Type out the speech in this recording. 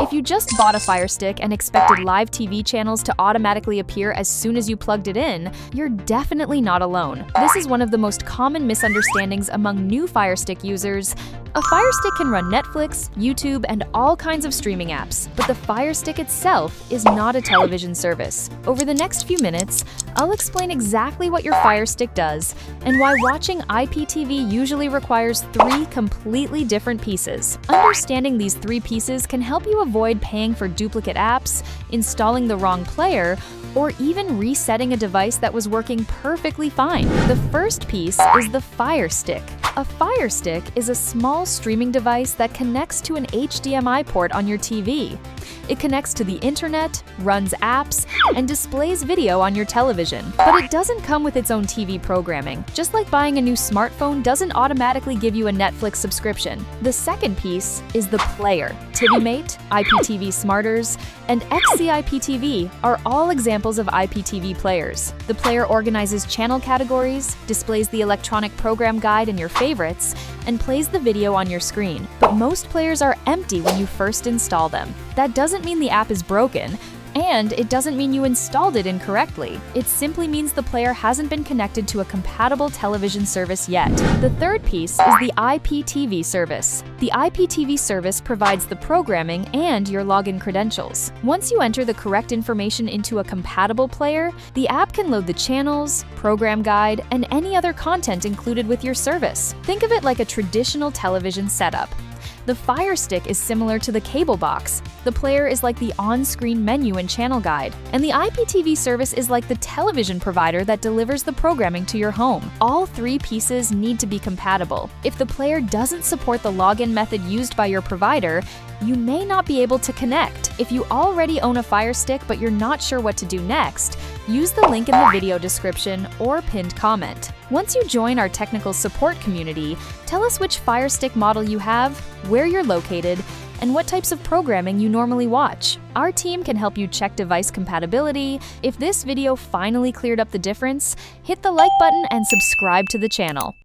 If you just bought a Firestick and expected live TV channels to automatically appear as soon as you plugged it in, you're definitely not alone. This is one of the most common misunderstandings among new Firestick users. A Firestick can run Netflix, YouTube, and all kinds of streaming apps, but the Firestick itself is not a television service. Over the next few minutes, I'll explain exactly what your Firestick does and why watching IPTV usually requires 3 completely different pieces. Understanding these 3 pieces can help you avoid paying for duplicate apps, installing the wrong player, or even resetting a device that was working perfectly fine. The first piece is the Firestick. A Firestick is a small streaming device that connects to an HDMI port on your TV. It connects to the internet, runs apps, and displays video on your television. But it doesn't come with its own TV programming. Just like buying a new smartphone doesn't automatically give you a Netflix subscription. The second piece is the player. TVMate, IPTV Smarters, and XCIPTV are all examples of IPTV players. The player organizes channel categories, displays the electronic program guide and your favorites, and plays the video on your screen. But most players are empty when you first install them. That doesn't mean the app is broken, and it doesn't mean you installed it incorrectly. It simply means the player hasn't been connected to a compatible television service yet. The third piece is the IPTV service. The IPTV service provides the programming and your login credentials. Once you enter the correct information into a compatible player, the app can load the channels, program guide, and any other content included with your service. Think of it like a traditional television setup. The Firestick is similar to the cable box. The player is like the on-screen menu and channel guide. And the IPTV service is like the television provider that delivers the programming to your home. All 3 pieces need to be compatible. If the player doesn't support the login method used by your provider, you may not be able to connect. If you already own a Firestick but you're not sure what to do next, use the link in the video description or pinned comment. Once you join our technical support community, tell us which Firestick model you have, where you're located, and what types of programming you normally watch. Our team can help you check device compatibility. If this video finally cleared up the difference, hit the like button and subscribe to the channel.